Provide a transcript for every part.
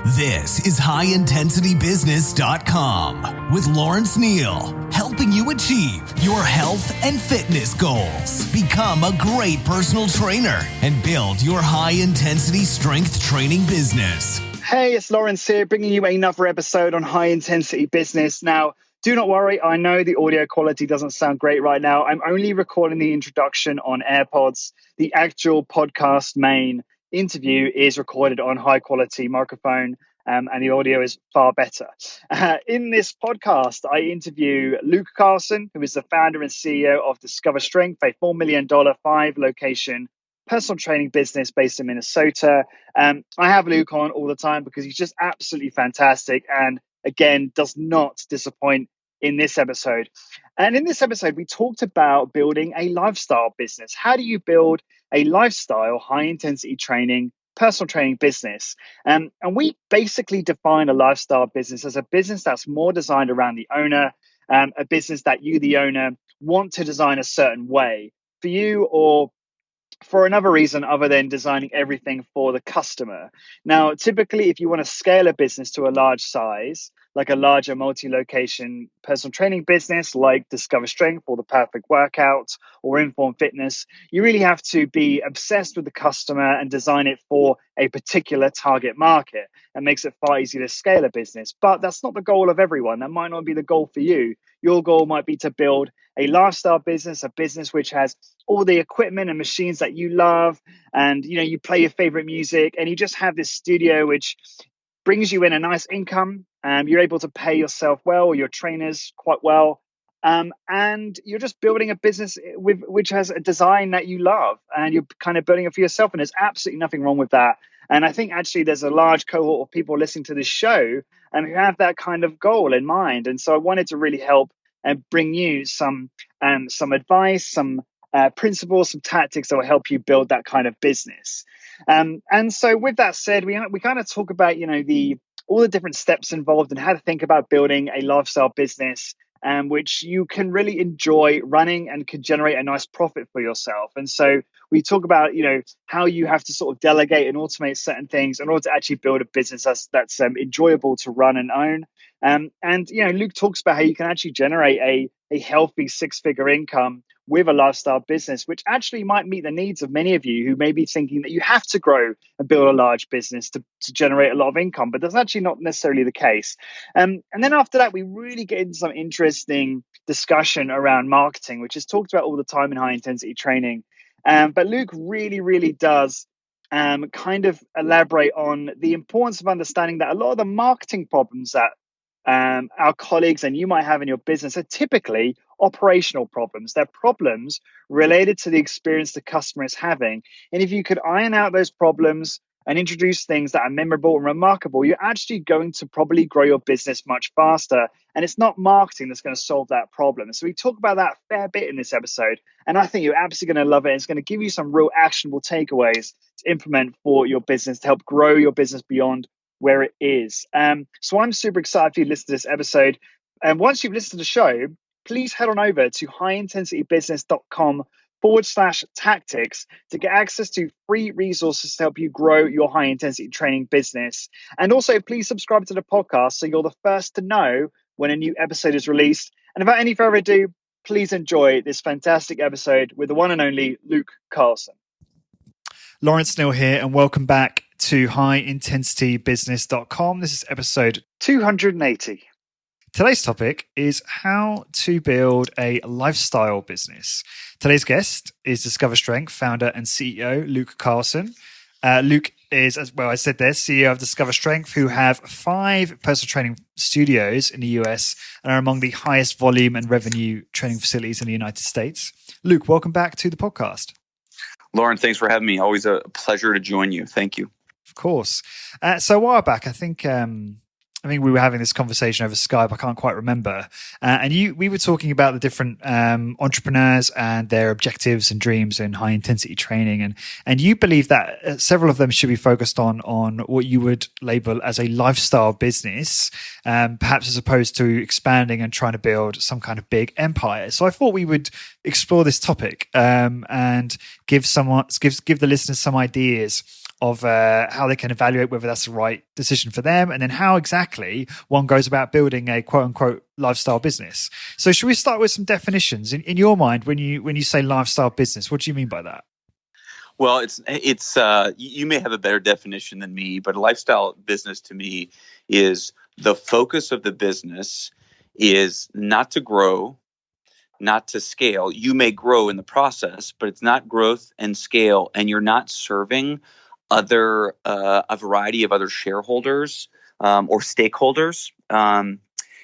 This is HighIntensityBusiness.com with Lawrence Neal, helping you achieve your health and fitness goals. Become a great personal trainer and build your high-intensity strength training business. Hey, it's Lawrence here, bringing you another episode on High Intensity Business. Now, do not worry, I know the audio quality doesn't sound great right now. I'm only recording the introduction on AirPods. The actual podcast main interview is recorded on high quality microphone, and the audio is far better. In this podcast, I interview Luke Carlson, who is the founder and CEO of Discover Strength, a $4 million 5-location personal training business based in Minnesota. I have Luke on all the time because he's just absolutely fantastic and, again, does not disappoint in this episode. And in this episode, we talked about building a lifestyle business. How do you build a lifestyle, high-intensity training, personal training business? And we basically define a lifestyle business as a business that's more designed around the owner, a business that you, the owner, want to design a certain way for you or for another reason other than designing everything for the customer. Now, typically, if you want to scale a business to a large size, like a larger multi-location personal training business like Discover Strength or The Perfect Workout or Inform Fitness, you really have to be obsessed with the customer and design it for a particular target market. It makes it far easier to scale a business. But that's not the goal of everyone. That might not be the goal for you. Your goal might be to build a lifestyle business, a business which has all the equipment and machines that you love, and you play your favorite music, and you just have this studio which brings you in a nice income. You're able to pay yourself well, or your trainers quite well, and you're just building a business which has a design that you love, and you're kind of building it for yourself. And there's absolutely nothing wrong with that. And I think actually there's a large cohort of people listening to this show who have that kind of goal in mind. And so I wanted to really help and bring you some advice, some principles, some tactics that will help you build that kind of business. And so with that said, we kind of talk about, all the different steps involved and how to think about building a lifestyle business, which you can really enjoy running and can generate a nice profit for yourself. And so we talk about, how you have to sort of delegate and automate certain things in order to actually build a business that's enjoyable to run and own. Luke talks about how you can actually generate a healthy 6-figure income with a lifestyle business, which actually might meet the needs of many of you who may be thinking that you have to grow and build a large business to generate a lot of income, but that's actually not necessarily the case. And then after that, we really get into some interesting discussion around marketing, which is talked about all the time in high intensity training. But Luke really, really does kind of elaborate on the importance of understanding that a lot of the marketing problems that our colleagues and you might have in your business are typically operational problems. They're problems related to the experience the customer is having. And if you could iron out those problems and introduce things that are memorable and remarkable, you're actually going to probably grow your business much faster. And it's not marketing that's going to solve that problem. So we talk about that a fair bit in this episode. And I think you're absolutely going to love it. It's going to give you some real actionable takeaways to implement for your business to help grow your business beyond where it is. So I'm super excited for you to listen to this episode. And once you've listened to the show, please head on over to highintensitybusiness.com/tactics to get access to free resources to help you grow your high intensity training business. And also, please subscribe to the podcast so you're the first to know when a new episode is released. And without any further ado, please enjoy this fantastic episode with the one and only Luke Carlson. Lawrence Neal here, and welcome back to highintensitybusiness.com. This is episode 280. Today's topic is how to build a lifestyle business. Today's guest is Discover Strength founder and CEO Luke Carlson. Luke is, as well, I said there, CEO of Discover Strength, who have 5 personal training studios in the US and are among the highest volume and revenue training facilities in the United States. Luke, welcome back to the podcast. Lauren, thanks for having me. Always a pleasure to join you. Thank you. Of course. So a while back, I think we were having this conversation over Skype. I can't quite remember. And we were talking about the different entrepreneurs and their objectives and dreams in high intensity training. And you believe that several of them should be focused on what you would label as a lifestyle business, perhaps as opposed to expanding and trying to build some kind of big empire. So I thought we would explore this topic and give the listeners some ideas how they can evaluate whether that's the right decision for them, and then how exactly one goes about building a quote unquote lifestyle business. So should we start with some definitions in your mind when you say lifestyle business? What do you mean by that? Well, it's you may have a better definition than me, but a lifestyle business to me is the focus of the business is not to grow, not to scale. You may grow in the process, but it's not growth and scale, and you're not serving a variety of other shareholders or stakeholders.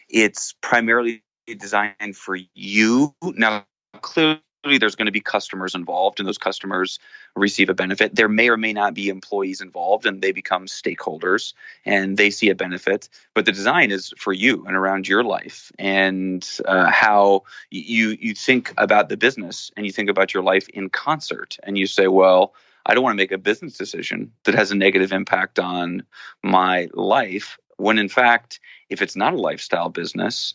It's primarily designed for you. Now, clearly, there's going to be customers involved, and those customers receive a benefit. There may or may not be employees involved, and they become stakeholders, and they see a benefit. But the design is for you and around your life, and how you think about the business, and you think about your life in concert, and you say, well, I don't want to make a business decision that has a negative impact on my life. When in fact, if it's not a lifestyle business,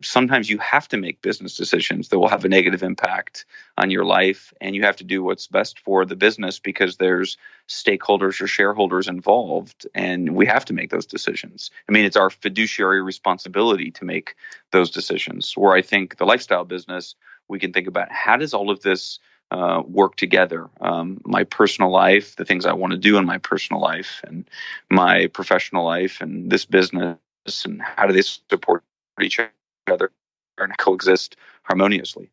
sometimes you have to make business decisions that will have a negative impact on your life, and you have to do what's best for the business because there's stakeholders or shareholders involved, and we have to make those decisions. I mean, it's our fiduciary responsibility to make those decisions. Where I think the lifestyle business, we can think about how does all of this work together. My personal life, the things I want to do in my personal life and my professional life and this business, and how do they support each other and coexist harmoniously?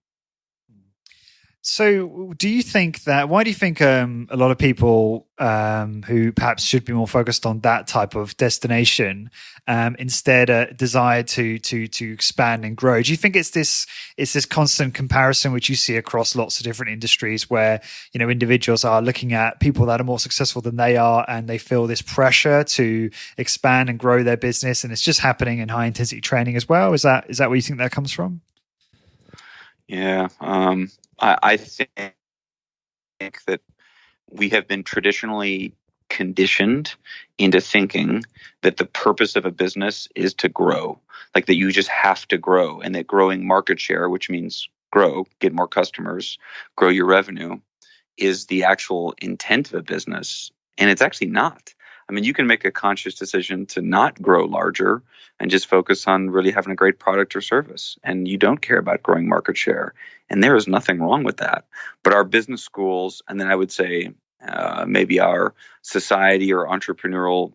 So do you think why do you think a lot of people who perhaps should be more focused on that type of destination instead desire to expand and grow? Do you think it's this constant comparison which you see across lots of different industries where, you know, individuals are looking at people that are more successful than they are, and they feel this pressure to expand and grow their business, and it's just happening in high intensity training as well? Is that where you think that comes from? Yeah. I think that we have been traditionally conditioned into thinking that the purpose of a business is to grow, like that you just have to grow, and that growing market share, which means grow, get more customers, grow your revenue, is the actual intent of a business. And it's actually not. I mean, you can make a conscious decision to not grow larger and just focus on really having a great product or service. And you don't care about growing market share. And there is nothing wrong with that. But our business schools, and then I would say maybe our society or entrepreneurial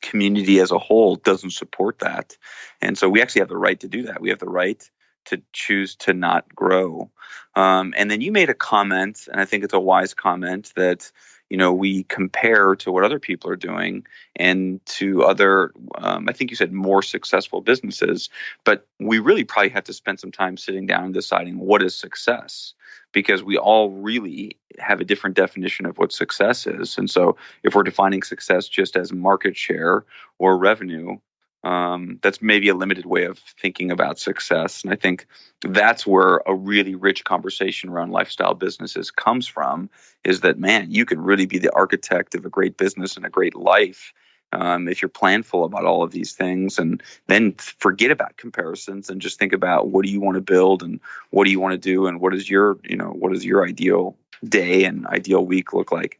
community as a whole doesn't support that. And so we actually have the right to do that. We have the right to choose to not grow. And then you made a comment, and I think it's a wise comment, that we compare to what other people are doing and to other, I think you said more successful businesses, but we really probably have to spend some time sitting down and deciding what is success, because we all really have a different definition of what success is. And so if we're defining success just as market share or revenue, that's maybe a limited way of thinking about success. And I think that's where a really rich conversation around lifestyle businesses comes from, is that, man, you can really be the architect of a great business and a great life if you're planful about all of these things, and then forget about comparisons and just think about what do you want to build and what do you want to do and what is your ideal day and ideal week look like.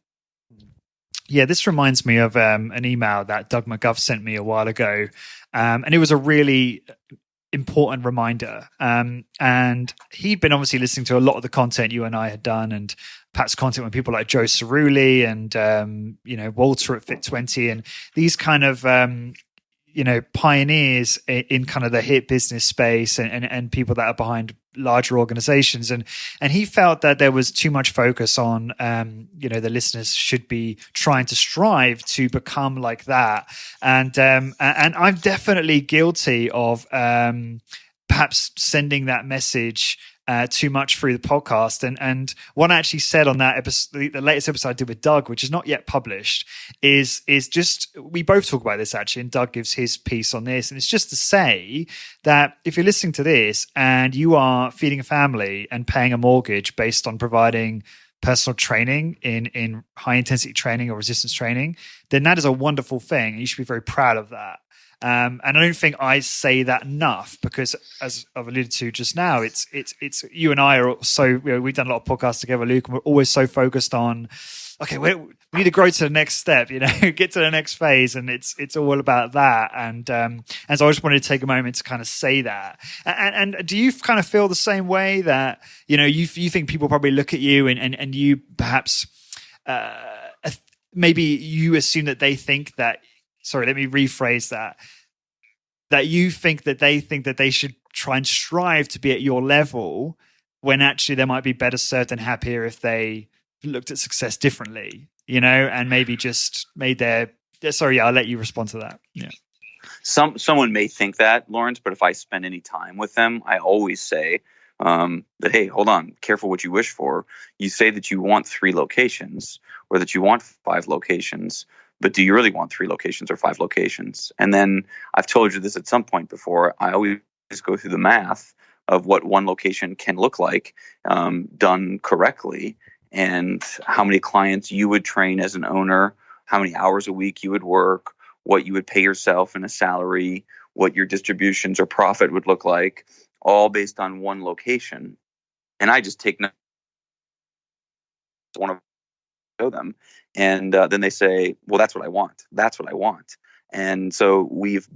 Yeah, this reminds me of an email that Doug McGuff sent me a while ago, and it was a really important reminder. And he'd been obviously listening to a lot of the content you and I had done, and perhaps content with people like Joe Cerulli and Walter at Fit20, and these kind of pioneers in kind of the hit business space and people that are behind larger organizations. And he felt that there was too much focus on, the listeners should be trying to strive to become like that. And I'm definitely guilty of perhaps sending that message too much through the podcast. And what I actually said on that episode, the latest episode I did with Doug, which is not yet published, is just, we both talk about this actually, and Doug gives his piece on this. And it's just to say that if you're listening to this and you are feeding a family and paying a mortgage based on providing personal training in high intensity training or resistance training, then that is a wonderful thing. And you should be very proud of that. And I don't think I say that enough, because as I've alluded to just now, it's you and I are so, we've done a lot of podcasts together, Luke, and we're always so focused on, okay, we need to grow to the next step, get to the next phase, and it's all about that. And so I just wanted to take a moment to kind of say that. And do you kind of feel the same way that you think people probably look at you and you perhaps maybe you assume that they think that? Sorry, let me rephrase that. That you think that they should try and strive to be at your level, when actually they might be better served and happier if they looked at success differently, and maybe just made their. Sorry, yeah, I'll let you respond to that. Yeah. Someone may think that, Lawrence, but if I spend any time with them, I always say that, hey, hold on, careful what you wish for. You say that you want 3 locations or that you want 5 locations, but do you really want 3 locations or 5 locations? And then I've told you this at some point before. I always go through the math of what one location can look like done correctly, and how many clients you would train as an owner, how many hours a week you would work, what you would pay yourself in a salary, what your distributions or profit would look like, all based on one location. And I just take one of show them, and then they say, well, that's what I want. That's what I want. And so we've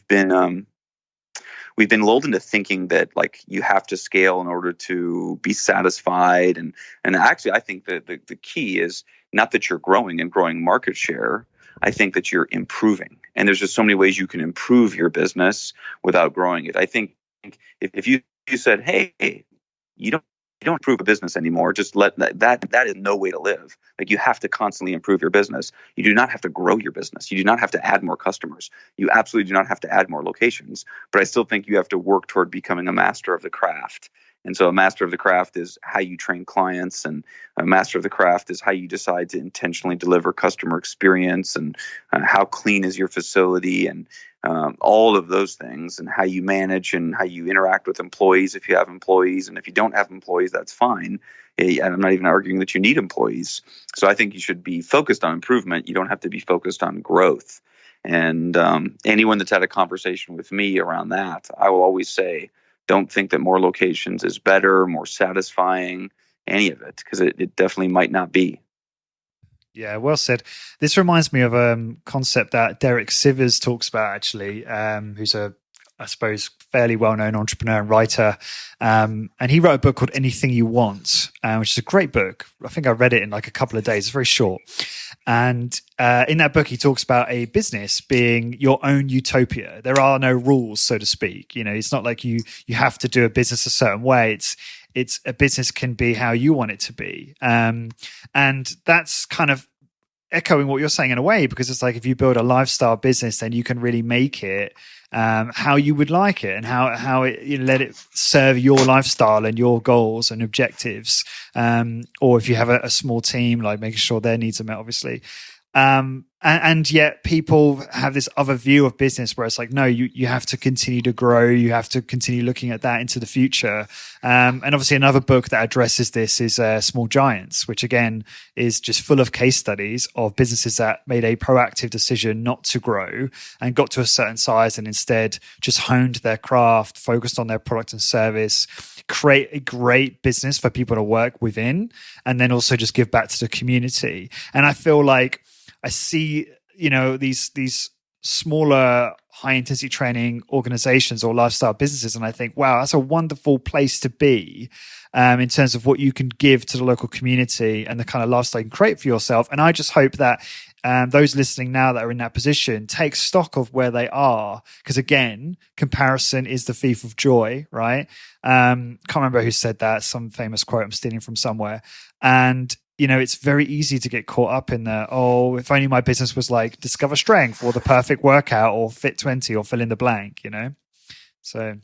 been lulled into thinking that, like, you have to scale in order to be satisfied. And actually, I think that the key is not that you're growing and growing market share. I think that you're improving. And there's just so many ways you can improve your business without growing it. I think if you said, hey, you don't improve a business anymore, just let that is no way to live. Like, you have to constantly improve your business. You do not have to grow your business. You do not have to add more customers. You absolutely do not have to add more locations. But I still think you have to work toward becoming a master of the craft. And so a master of the craft is how you train clients, and a master of the craft is how you decide to intentionally deliver customer experience, and how clean is your facility, and all of those things, and how you manage and how you interact with employees if you have employees. And if you don't have employees, that's fine. And I'm not even arguing that you need employees. So I think you should be focused on improvement. You don't have to be focused on growth. And anyone that's had a conversation with me around that, I will always say, don't think that more locations is better, more satisfying, any of it, because it definitely might not be. Yeah, well said. This reminds me of a concept that Derek Sivers talks about, actually, who's I suppose, fairly well-known entrepreneur and writer. And he wrote a book called Anything You Want, which is a great book. I think I read it in like a couple of days. It's very short. And in that book, he talks about a business being your own utopia. There are no rules, so to speak. It's not like you have to do a business a certain way. It's a business can be how you want it to be. And that's kind of echoing what you're saying in a way, because it's like, if you build a lifestyle business, then you can really make it how you would like it, and how it, let it serve your lifestyle and your goals and objectives. Or if you have a small team, like making sure their needs are met, obviously. And yet people have this other view of business where it's like, no, you have to continue to grow. You have to continue looking at that into the future. And obviously another book that addresses this is Small Giants, which again is just full of case studies of businesses that made a proactive decision not to grow and got to a certain size, and instead just honed their craft, focused on their product and service, create a great business for people to work within, and then also just give back to the community. And I feel like I see, these smaller high intensity training organizations or lifestyle businesses, and I think, wow, that's a wonderful place to be in terms of what you can give to the local community and the kind of lifestyle you can create for yourself. And I just hope that those listening now that are in that position take stock of where they are, because again, comparison is the thief of joy, right? Can't remember who said that, some famous quote I'm stealing from somewhere. And it's very easy to get caught up in the, if only my business was like Discover Strength or the perfect workout or Fit 20 or fill in the blank, So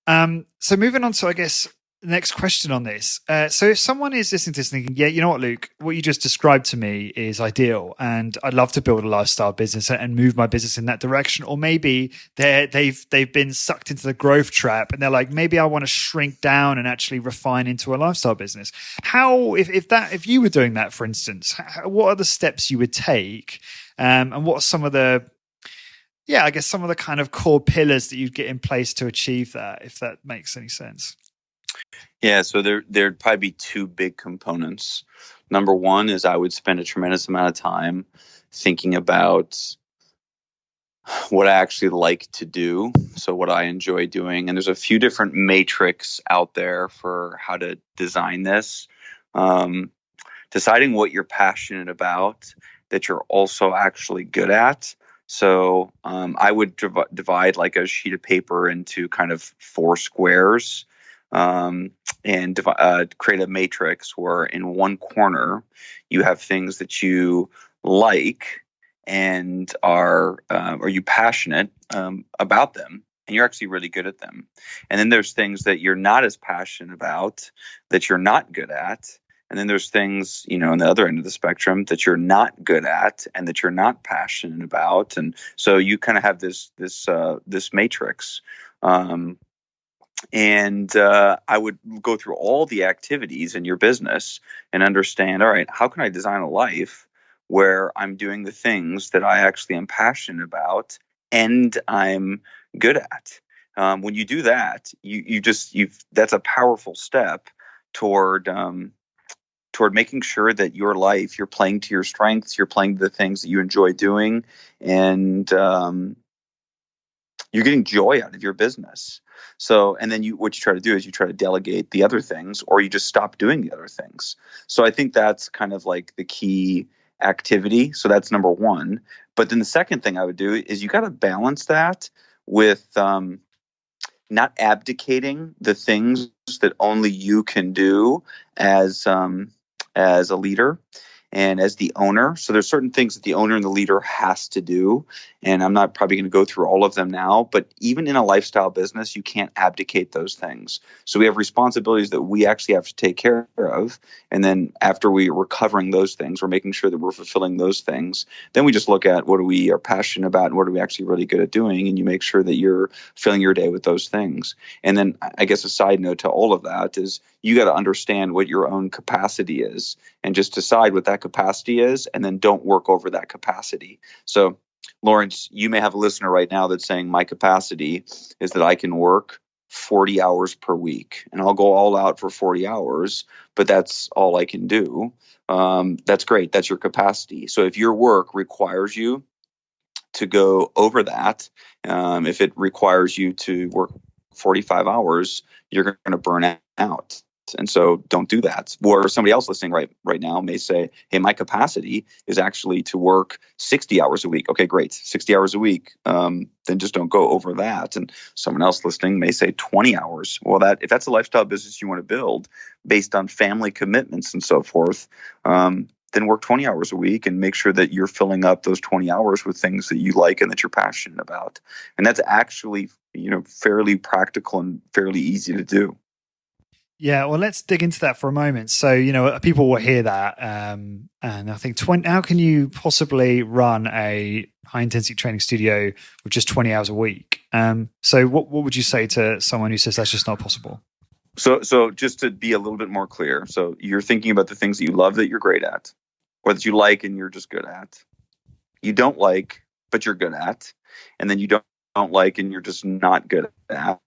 moving on to, I guess, the next question on this. So if someone is listening to this thinking, yeah, you know what, Luke, what you just described to me is ideal, and I'd love to build a lifestyle business and move my business in that direction. Or maybe they've been sucked into the growth trap and they're like, maybe I want to shrink down and actually refine into a lifestyle business. How, if you were doing that, for instance, what are the steps you would take? And what are some of the kind of core pillars that you'd get in place to achieve that, if that makes any sense? Yeah, so there'd probably be 2 big components. Number one is I would spend a tremendous amount of time thinking about what I actually like to do. So what I enjoy doing. And there's a few different matrix out there for how to design this. Deciding what you're passionate about that you're also actually good at. So I would divide like a sheet of paper into kind of 4 squares, and create a matrix where in one corner you have things that you like and are you passionate about them, and you're actually really good at them. And then there's things that you're not as passionate about that you're not good at. And then there's things, on the other end of the spectrum that you're not good at and that you're not passionate about. And so you kind of have this matrix. And I would go through all the activities in your business and understand, all right, how can I design a life where I'm doing the things that I actually am passionate about and I'm good at? When you do that, that's a powerful step toward making sure that your life, you're playing to your strengths, you're playing to the things that you enjoy doing, and you're getting joy out of your business. So, and then what you try to do is you try to delegate the other things, or you just stop doing the other things. So I think that's kind of like the key activity. So that's number one. But then the second thing I would do is you got to balance that with not abdicating the things that only you can do as a leader and as the owner. So there's certain things that the owner and the leader has to do. And I'm not probably going to go through all of them now, but even in a lifestyle business, you can't abdicate those things. So we have responsibilities that we actually have to take care of. And then after we're covering those things, we're making sure that we're fulfilling those things. Then we just look at what we are passionate about and what are we actually really good at doing. And you make sure that you're filling your day with those things. And then I guess a side note to all of that is you got to understand what your own capacity is and just decide what that capacity is, and then don't work over that capacity. So Lawrence, you may have a listener right now that's saying my capacity is that I can work 40 hours per week, and I'll go all out for 40 hours, but that's all I can do. That's great. That's your capacity. So if your work requires you to go over that, if it requires you to work 45 hours, you're going to burn out. And so don't do that. Or somebody else listening right now may say, hey, my capacity is actually to work 60 hours a week. Okay, great. 60 hours a week. Then just don't go over that. And someone else listening may say 20 hours. Well, if that's a lifestyle business you want to build based on family commitments and so forth, then work 20 hours a week and make sure that you're filling up those 20 hours with things that you like and that you're passionate about. And that's actually, fairly practical and fairly easy to do. Yeah, well, let's dig into that for a moment. So, people will hear that, and I think, how can you possibly run a high-intensity training studio with just 20 hours a week? So what would you say to someone who says that's just not possible? So just to be a little bit more clear, so you're thinking about the things that you love that you're great at, or that you like and you're just good at. You don't like, but you're good at, and then you don't like and you're just not good at.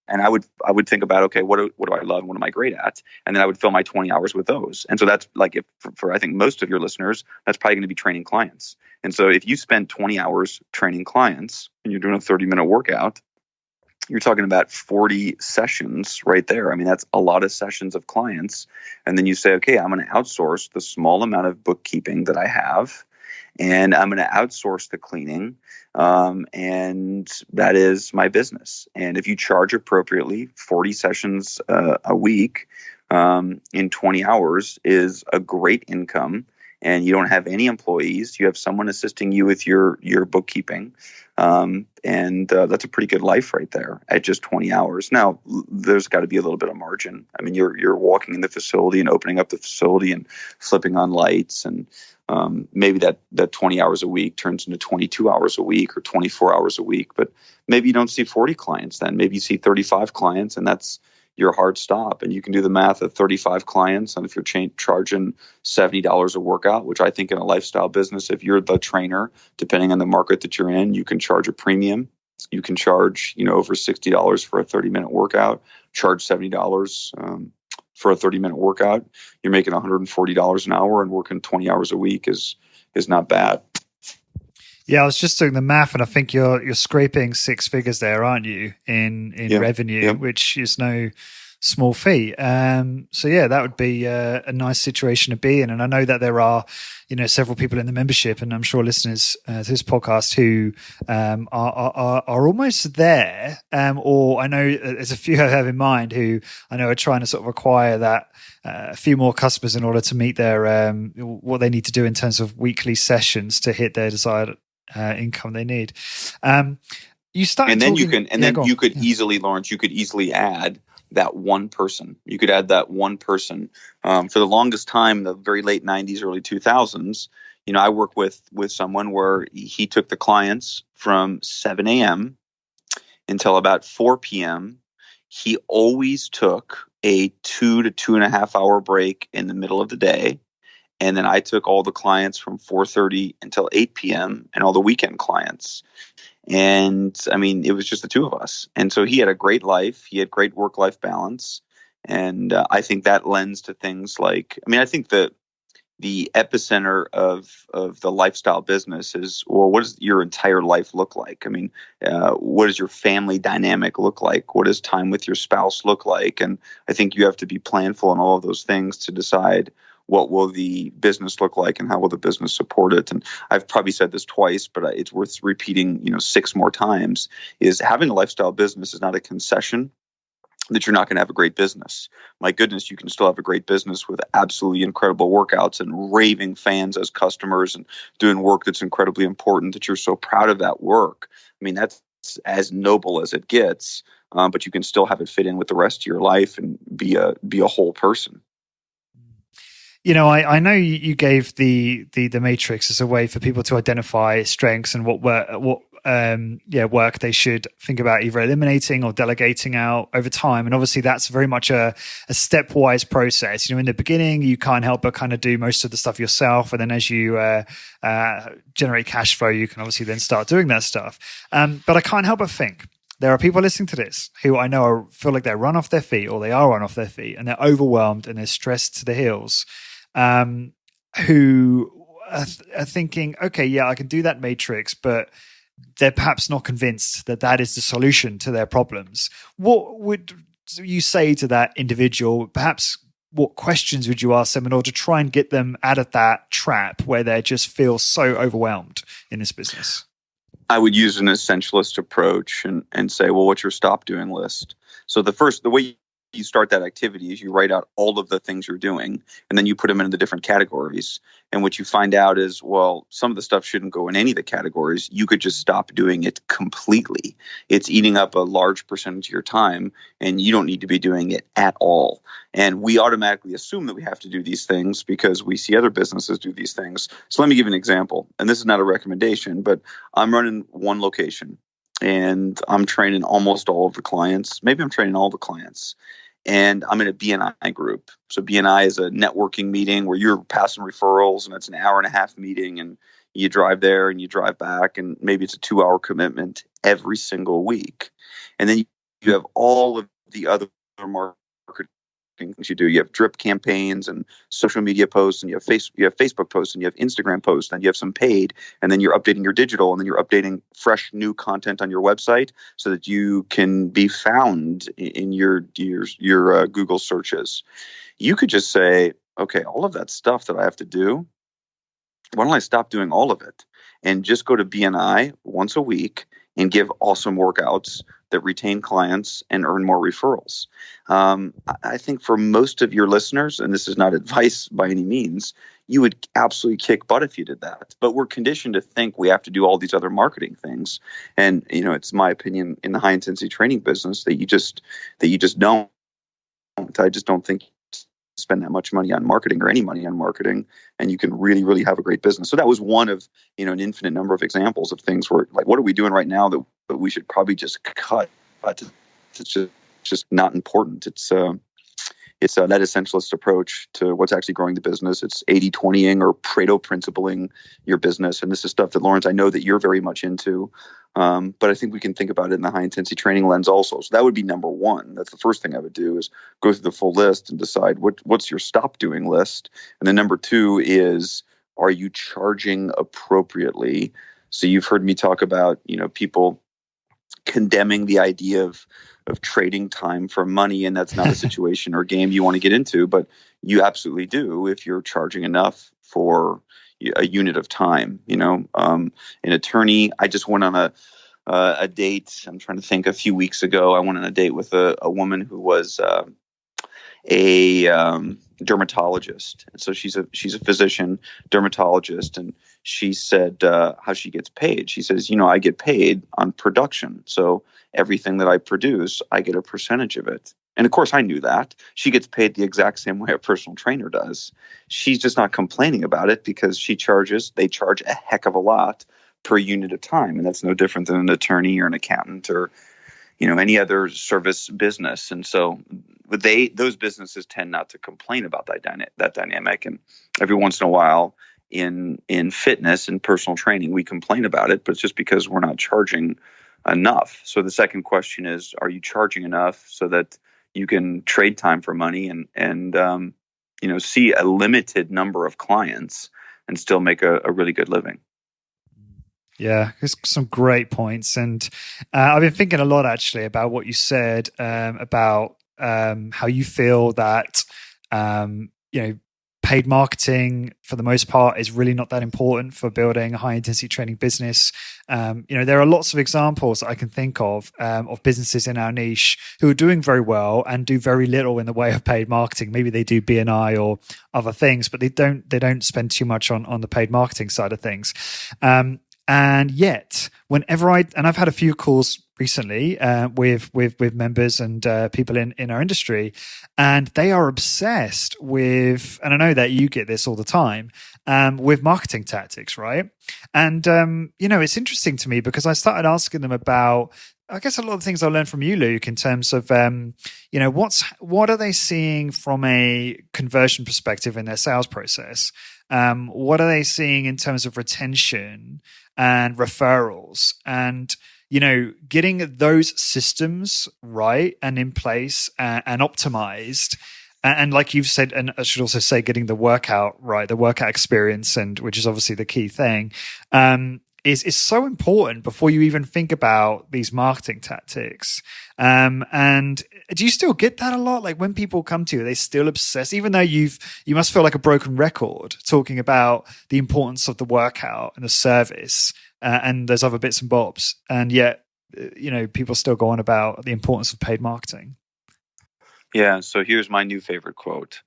And I would think about, okay, what do I love and what am I great at? And then I would fill my 20 hours with those. And so that's like, for I think most of your listeners, that's probably going to be training clients. And so if you spend 20 hours training clients and you're doing a 30-minute workout, you're talking about 40 sessions right there. I mean, that's a lot of sessions of clients. And then you say, okay, I'm going to outsource the small amount of bookkeeping that I have, and I'm going to outsource the cleaning. And that is my business. And if you charge appropriately, 40 sessions a week in 20 hours is a great income. And you don't have any employees. You have someone assisting you with your bookkeeping. And that's a pretty good life right there at just 20 hours. Now, there's got to be a little bit of margin. I mean, you're walking in the facility and opening up the facility and flipping on lights, and maybe that 20 hours a week turns into 22 hours a week or 24 hours a week. But maybe you don't see 40 clients then. Maybe you see 35 clients, and that's your hard stop. And you can do the math of 35 clients. And if you're charging $70 a workout, which I think in a lifestyle business, if you're the trainer, depending on the market that you're in, you can charge a premium. You can charge, over $60 for a 30-minute workout, charge $70 for a 30-minute workout, you're making $140 an hour, and working 20 hours a week is not bad. Yeah, I was just doing the math, and I think you're scraping six figures there, aren't you, in revenue, which is no small feat. So yeah, that would be a nice situation to be in. And I know that there are, several people in the membership, and I'm sure listeners to this podcast who are almost there. Or I know there's a few I have in mind who I know are trying to sort of acquire that a few more customers in order to meet their what they need to do in terms of weekly sessions to hit their desired income they need. You start, and then you could easily, Lawrence, you could easily add that one person. You could add that one person. For the longest time, the very late 90s, early 2000s, I worked with someone where he took the clients from 7 a.m. until about 4 p.m. He always took a 2 to 2.5 hour break in the middle of the day. And then I took all the clients from 4:30 until 8 p.m. and all the weekend clients. And I mean, it was just the two of us. And so he had a great life. He had great work-life balance. And I think that lends to things like, I think the epicenter of the lifestyle business is, well, what does your entire life look like? What does your family dynamic look like? What does time with your spouse look like? And I think you have to be planful in all of those things to decide what will the business look like and how will the business support it. And I've probably said this twice, but it's worth repeating, 6 more times, is having a lifestyle business is not a concession that you're not going to have a great business. My goodness, you can still have a great business with absolutely incredible workouts and raving fans as customers and doing work that's incredibly important, that you're so proud of that work. That's as noble as it gets, but you can still have it fit in with the rest of your life and be a whole person. I know you gave the matrix as a way for people to identify strengths and what work they should think about either eliminating or delegating out over time. And obviously that's very much a stepwise process. In the beginning, you can't help but kind of do most of the stuff yourself. And then as you generate cash flow, you can obviously then start doing that stuff. But I can't help but think, there are people listening to this who I know feel like they're run off their feet, or they are run off their feet, and they're overwhelmed and they're stressed to the hills, who are thinking, okay, yeah, I can do that matrix, but they're perhaps not convinced that that is the solution to their problems. What would you say to that individual? Perhaps what questions would you ask them in order to try and get them out of that trap where they just feel so overwhelmed in this business? I would use an essentialist approach and say, well, what's your stop doing list? So the way you start that activity is you write out all of the things you're doing, and then you put them into the different categories. And what you find out is, well, some of the stuff shouldn't go in any of the categories. You could just stop doing it completely. It's eating up a large percentage of your time, and you don't need to be doing it at all. And we automatically assume that we have to do these things because we see other businesses do these things. So let me give you an example. And this is not a recommendation, but I'm running one location, and I'm training almost all of the clients. Maybe I'm training all the clients. And I'm in a BNI group. So BNI is a networking meeting where you're passing referrals, and it's an 1.5 hour meeting, and you drive there and you drive back, and maybe it's a 2-hour commitment every single week. And then you have all of the other marketing things you do. You have drip campaigns and social media posts, and you have Facebook posts, and you have Instagram posts, and you have some paid, and then you're updating your digital, and then you're updating fresh new content on your website so that you can be found in your Google searches. You could just say, okay, all of that stuff that I have to do, why don't I stop doing all of it and just go to BNI once a week and give awesome workouts that retain clients and earn more referrals. I think for most of your listeners, and this is not advice by any means, you would absolutely kick butt if you did that. But we're conditioned to think we have to do all these other marketing things. And, it's my opinion in the high intensity training business that you just don't. I just don't think spend that much money on marketing or any money on marketing, and you can really, really have a great business. So that was one of, an infinite number of examples of things where, like, what are we doing right now that we should probably just cut? It's just not important. it's that essentialist approach to what's actually growing the business. It's 80-20ing or Pareto principling your business. And this is stuff that, Lawrence, I know that you're very much into. But I think we can think about it in the high intensity training lens also. So that would be number one. That's the first thing I would do, is go through the full list and decide what's your stop doing list. And then number two is, are you charging appropriately? So you've heard me talk about, people condemning the idea of trading time for money, and that's not a situation or game you want to get into, but you absolutely do if you're charging enough for a unit of time. An attorney, I just went on a date. I'm trying to think. A few weeks ago, I went on a date with a woman who was a dermatologist. And so she's a physician dermatologist, and she said how she gets paid. She says, I get paid on production. So everything that I produce, I get a percentage of it. And of course, I knew that. She gets paid the exact same way a personal trainer does. She's just not complaining about it because they charge a heck of a lot per unit of time. And that's no different than an attorney or an accountant or any other service business. And so those businesses tend not to complain about that dynamic. And every once in a while in fitness and personal training, we complain about it, but it's just because we're not charging enough. So the second question is, are you charging enough so that you can trade time for money and see a limited number of clients and still make a really good living? Yeah, there's some great points. And I've been thinking a lot actually about what you said about how you feel that, paid marketing for the most part is really not that important for building a high intensity training business. There are lots of examples that I can think of businesses in our niche who are doing very well and do very little in the way of paid marketing. Maybe they do BNI or other things, but they don't spend too much on the paid marketing side of things. And yet, whenever I've had a few calls recently with members and people in our industry, and they are obsessed with, and I know that you get this all the time, with marketing tactics, right? And it's interesting to me because I started asking them about, I guess, a lot of things I learned from you, Luke, in terms of what are they seeing from a conversion perspective in their sales process? What are they seeing in terms of retention and referrals, and getting those systems right and in place and optimized, and like you've said, and I should also say, getting the workout right, the workout experience, and which is obviously the key thing, is so important before you even think about these marketing tactics. And do you still get that a lot? Like when people come to you, are they still obsessed, even though you must feel like a broken record talking about the importance of the workout and the service and those other bits and bobs, and yet people still go on about the importance of paid marketing. Yeah. So here's my new favorite quote.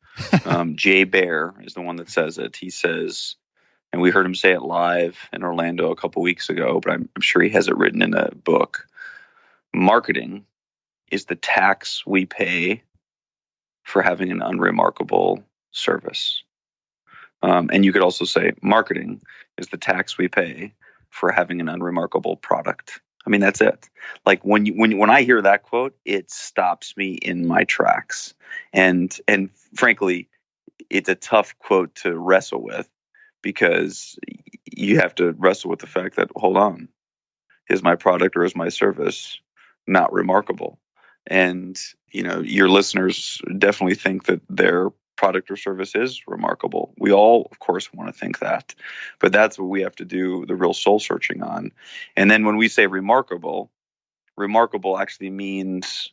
Jay Baer is the one that says it. He says, and we heard him say it live in Orlando a couple weeks ago, but I'm sure he has it written in a book. Marketing is the tax we pay for having an unremarkable service. And you could also say marketing is the tax we pay for having an unremarkable product. I mean, that's it. Like when I hear that quote, it stops me in my tracks. And frankly, it's a tough quote to wrestle with, because you have to wrestle with the fact that, hold on, is my product or is my service not remarkable? And, your listeners definitely think that their product or service is remarkable. We all, of course, want to think that, but that's what we have to do the real soul searching on. And then when we say remarkable actually means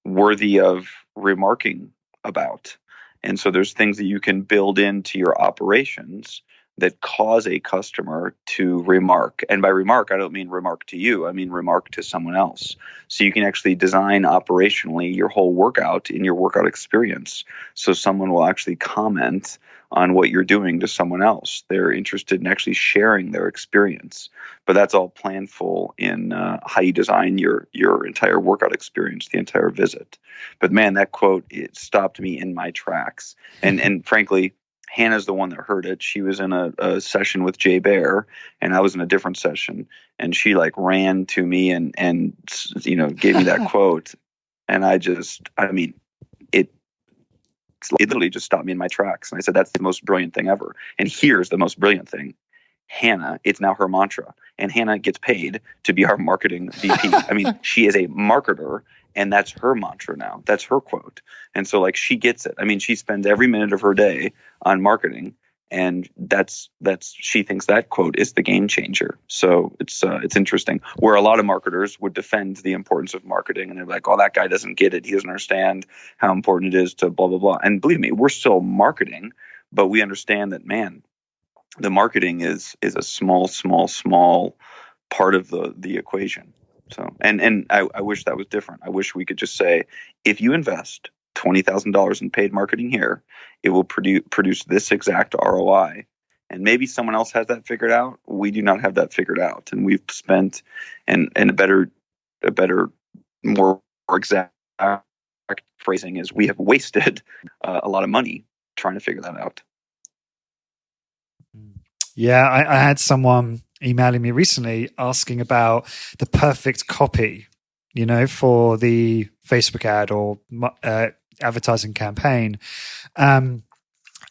worthy of remarking about. And so there's things that you can build into your operations that cause a customer to remark. And by remark, I don't mean remark to you. I mean remark to someone else. So you can actually design operationally your whole workout in your workout experience. So someone will actually comment on what you're doing to someone else. They're interested in actually sharing their experience. But that's all planful in how you design your entire workout experience, the entire visit. But man, that quote, it stopped me in my tracks. And frankly, Hannah's the one that heard it. She was in a session with Jay Baer, and I was in a different session, and she ran to me and gave me that quote. And it it literally just stopped me in my tracks. And I said, that's the most brilliant thing ever. And here's the most brilliant thing. Hannah, it's now her mantra. And Hannah gets paid to be our marketing VP. I mean, she is a marketer, and that's her mantra now. That's her quote. And so like she gets it. I mean, she spends every minute of her day on marketing. And that's she thinks that quote is the game changer. So it's interesting. Where a lot of marketers would defend the importance of marketing, and they're like, "Oh, that guy doesn't get it. He doesn't understand how important it is to blah blah blah." And believe me, we're still marketing, but we understand that, man, the marketing is a small part of the equation. So and I wish that was different. I wish we could just say, if you invest $20,000 in paid marketing here, it will produce this exact ROI. And maybe someone else has that figured out. We do not have that figured out, and we've spent and a better, more exact phrasing is we have wasted a lot of money trying to figure that out. Yeah, I had someone emailing me recently asking about the perfect copy, for the Facebook ad or advertising campaign. And,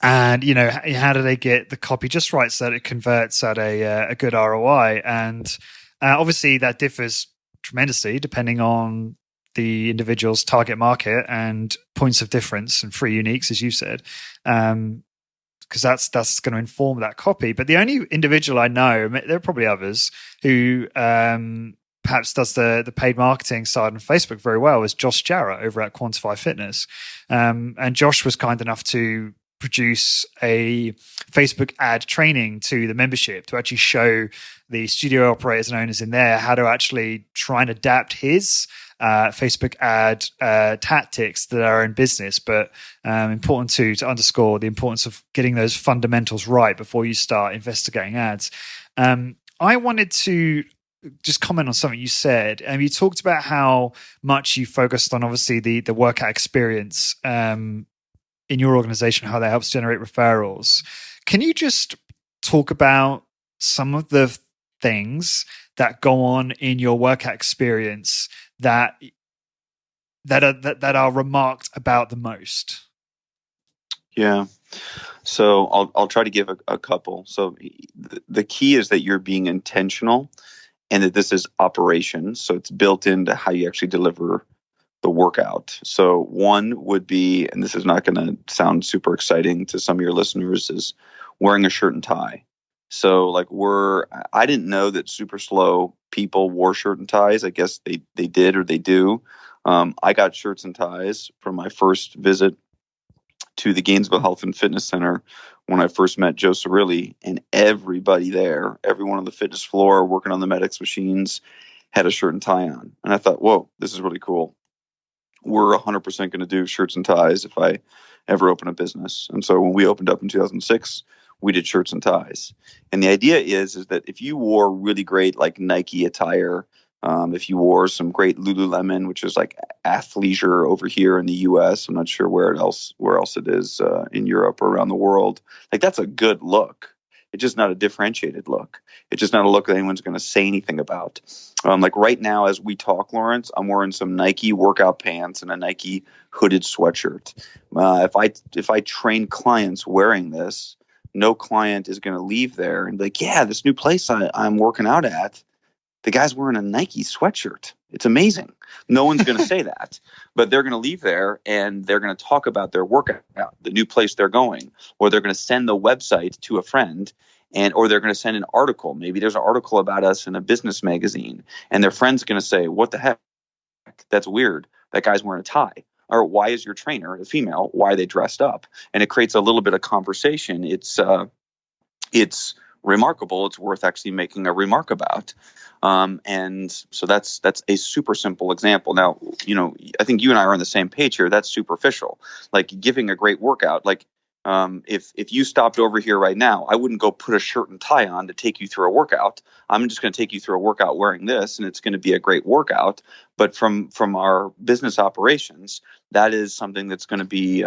how do they get the copy just right so that it converts at a good ROI? And obviously that differs tremendously depending on the individual's target market and points of difference and free uniques, as you said. Because that's going to inform that copy. But the only individual I know, there are probably others, who perhaps does the paid marketing side on Facebook very well, is Josh Jarrett over at Quantify Fitness. And Josh was kind enough to produce a Facebook ad training to the membership to actually show the studio operators and owners in there how to actually try and adapt his Facebook ad tactics that are in business, but important to underscore the importance of getting those fundamentals right before you start investigating ads. I wanted to just comment on something you said. You talked about how much you focused on, obviously, the workout experience in your organization, how that helps generate referrals. Can you just talk about some of the things that go on in your workout experience that are remarked about the most? Yeah. So I'll try to give a couple. So the key is that you're being intentional and that this is operations. So it's built into how you actually deliver the workout. So one would be, and this is not going to sound super exciting to some of your listeners, is wearing a shirt and tie. So like I didn't know that super slow people wore shirt and ties. I guess they did, or they do. I got shirts and ties from my first visit to the Gainesville Health and Fitness Center when I first met Joe Cirilli, and everybody there, everyone on the fitness floor working on the medics machines, had a shirt and tie on. And I thought, whoa, this is really cool. We're 100% going to do shirts and ties if I ever open a business. And so when we opened up in 2006, we did shirts and ties. And the idea is that if you wore really great like Nike attire, if you wore some great Lululemon, which is like athleisure over here in the US, I'm not sure where else it is in Europe or around the world, like that's a good look. It's just not a differentiated look. It's just not a look that anyone's going to say anything about. Like right now, as we talk, Lawrence, I'm wearing some Nike workout pants and a Nike hooded sweatshirt. If I train clients wearing this, no client is going to leave there and be like, yeah, this new place I'm working out at, the guy's wearing a Nike sweatshirt. It's amazing. No one's going to say that, but they're going to leave there and they're going to talk about their workout, the new place they're going, or they're going to send the website to a friend, or they're going to send an article. Maybe there's an article about us in a business magazine, and their friend's going to say, what the heck? That's weird. That guy's wearing a tie. Or why is your trainer a female? Why are they dressed up? And it creates a little bit of conversation. It's remarkable. It's worth actually making a remark about. And so that's a super simple example. Now, I think you and I are on the same page here. That's superficial. Like giving a great workout. Like if you stopped over here right now, I wouldn't go put a shirt and tie on to take you through a workout. I'm just going to take you through a workout wearing this, and it's going to be a great workout. But from our business operations, that is something that's going to be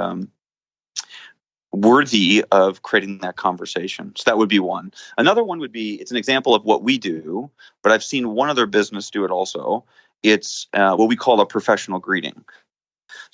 worthy of creating that conversation. So that would be one. Another one would be, it's an example of what we do, but I've seen one other business do it also. It's what we call a professional greeting.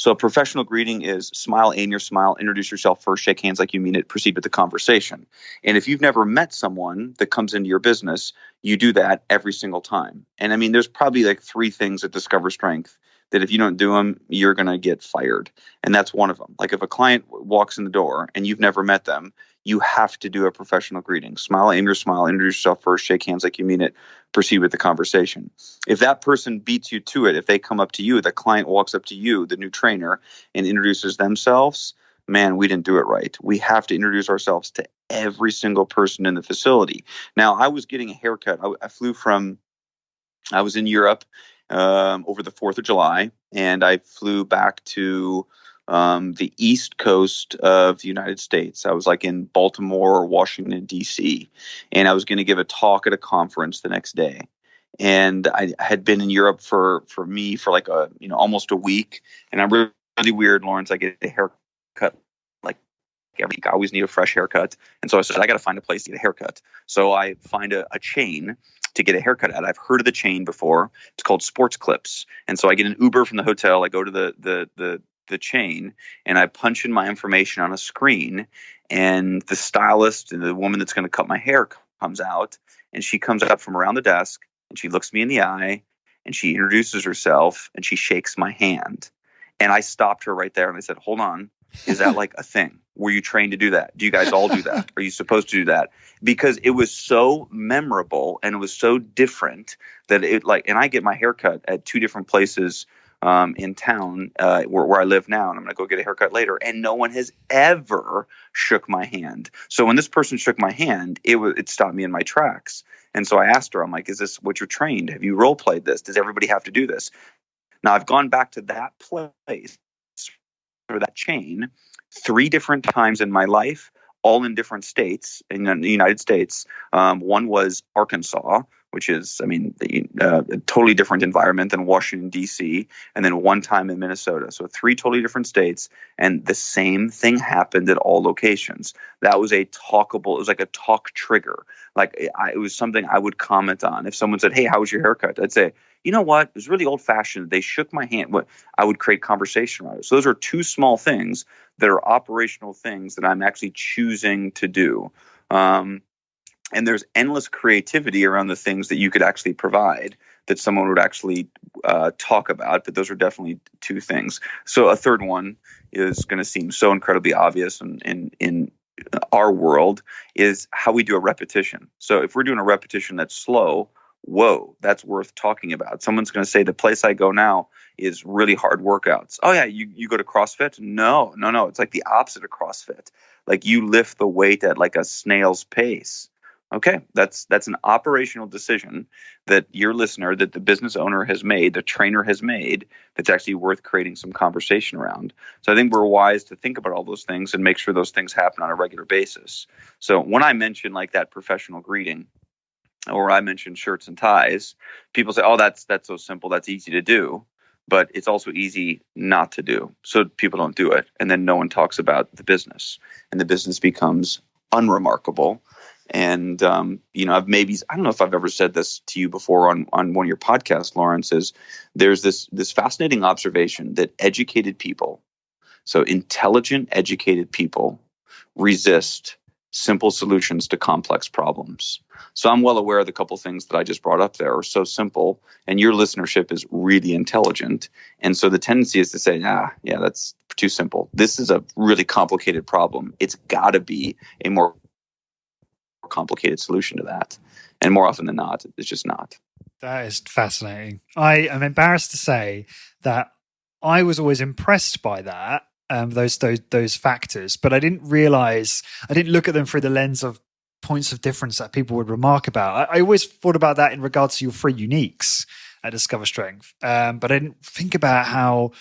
So a professional greeting is smile, aim your smile, introduce yourself first, shake hands like you mean it, proceed with the conversation. And if you've never met someone that comes into your business, you do that every single time. And I mean, there's probably like 3 things at Discover Strength that if you don't do them, you're going to get fired. And that's one of them. Like if a client walks in the door and you've never met them, you have to do a professional greeting. Smile, aim your smile, introduce yourself first, shake hands like you mean it, proceed with the conversation. If that person beats you to it, if they come up to you, the client walks up to you, the new trainer, and introduces themselves, man, we didn't do it right. We have to introduce ourselves to every single person in the facility. Now, I was getting a haircut. I was in Europe over the 4th of July, and I flew back to the East Coast of the United States. I was like in Baltimore or Washington, D.C., and I was going to give a talk at a conference the next day. And I had been in Europe for like almost a week. And I'm really weird, Lawrence. I get a haircut like every week. I always need a fresh haircut. And so I said, I got to find a place to get a haircut. So I find a chain to get a haircut at. I've heard of the chain before. It's called Sports Clips. And so I get an Uber from the hotel. I go to the chain and I punch in my information on a screen, and the stylist and the woman that's going to cut my hair comes out, and she comes up from around the desk and she looks me in the eye and she introduces herself and she shakes my hand. And I stopped her right there and I said, hold on, is that like a thing? Were you trained to do that? Do you guys all do that? Are you supposed to do that? Because it was so memorable and it was so different that and I get my haircut at 2 different places in town where I live now, and I'm going to go get a haircut later, and no one has ever shook my hand. So when this person shook my hand, it stopped me in my tracks. And so I asked her, I'm like, is this what you're trained? Have you role played this? Does everybody have to do this? Now I've gone back to that place or that chain 3 different times in my life, all in different states in the United States. One was Arkansas, which is, a totally different environment than Washington, D.C., and then one time in Minnesota. So 3 totally different states, and the same thing happened at all locations. That was it was like a talk trigger. It was something I would comment on. If someone said, hey, how was your haircut? I'd say, you know what? It was really old-fashioned. They shook my hand. I would create conversation around it. So those are 2 small things that are operational things that I'm actually choosing to do. And there's endless creativity around the things that you could actually provide that someone would actually talk about. But those are definitely 2 things. So a third one is going to seem so incredibly obvious in our world is how we do a repetition. So if we're doing a repetition that's slow, whoa, that's worth talking about. Someone's going to say the place I go now is really hard workouts. Oh yeah, you go to CrossFit? No. It's like the opposite of CrossFit. Like you lift the weight at like a snail's pace. Okay, that's an operational decision that your listener, that the business owner has made, the trainer has made, that's actually worth creating some conversation around. So I think we're wise to think about all those things and make sure those things happen on a regular basis. So when I mention like that professional greeting, or I mention shirts and ties, people say, oh, that's so simple, that's easy to do. But it's also easy not to do. So people don't do it. And then no one talks about the business. And the business becomes unremarkable. And, I don't know if I've ever said this to you before on one of your podcasts, Lawrence, is there's this fascinating observation that educated people, so intelligent, educated people resist simple solutions to complex problems. So I'm well aware of the couple things that I just brought up there are so simple, and your listenership is really intelligent. And so the tendency is to say, that's too simple. This is a really complicated problem. It's got to be a more complicated solution to that. And more often than not, it's just not. That is fascinating. I am embarrassed to say that I was always impressed by that, those factors, but I didn't look at them through the lens of points of difference that people would remark about. I always thought about that in regards to your 3 uniques at Discover Strength, but I didn't think about how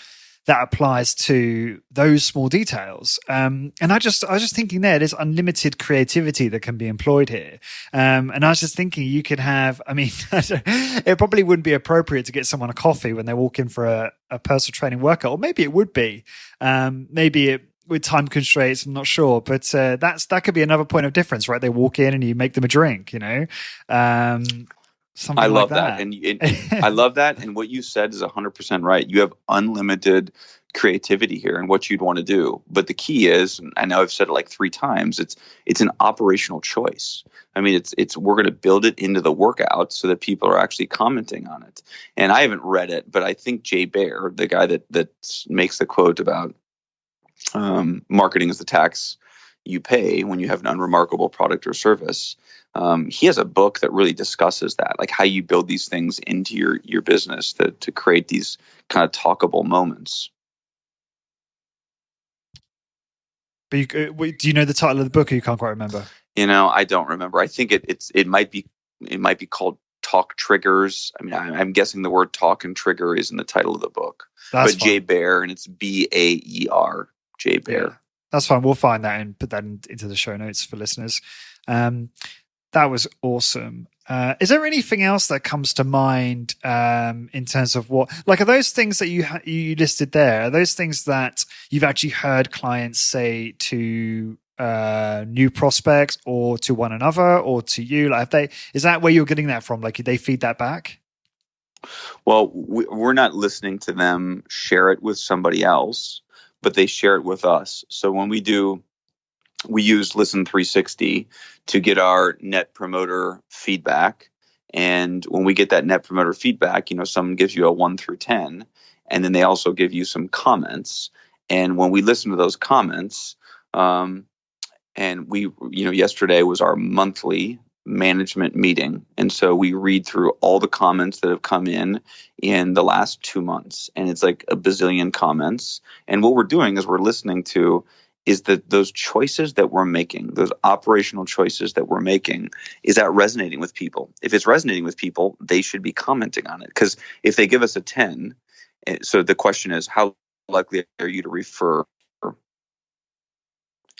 that applies to those small details. And I was just thinking there's unlimited creativity that can be employed here. And I was just thinking you could have, it probably wouldn't be appropriate to get someone a coffee when they walk in for a personal training workout, or maybe it would be. With time constraints, I'm not sure, but that could be another point of difference, right? They walk in and you make them a drink, I love that. And I love that. And what you said is 100% right. You have unlimited creativity here and what you'd want to do. But the key is, and I know I've said it like 3 times, it's an operational choice. I mean, it's we're going to build it into the workout so that people are actually commenting on it. And I haven't read it, but I think Jay Baer, the guy that makes the quote about marketing is the tax you pay when you have an unremarkable product or service. He has a book that really discusses that, like how you build these things into your business to create these kind of talkable moments. But do you know the title of the book, or you can't quite remember? I don't remember. I think it might be called Talk Triggers. I mean, I'm guessing the word talk and trigger is in the title of the book. That's but fine. Jay Baer, and it's Baer, Jay Baer. Yeah, that's fine. We'll find that and put that into the show notes for listeners. That was awesome. Is there anything else that comes to mind in terms of are those things that you listed there? Are those things that you've actually heard clients say to new prospects or to one another or to you? Is that where you're getting that from? Like, they feed that back? Well, we're not listening to them share it with somebody else, but they share it with us. So when we use Listen 360 to get our net promoter feedback. And when we get that net promoter feedback, someone gives you a 1 through 10, and then they also give you some comments. And when we listen to those comments, and we, yesterday was our monthly management meeting. And so we read through all the comments that have come in the last 2 months. And it's like a bazillion comments. And what we're doing is we're listening to is that those choices that we're making, those operational choices that we're making, is that resonating with people? If it's resonating with people, they should be commenting on it. Because if they give us a 10, so the question is, how likely are you to refer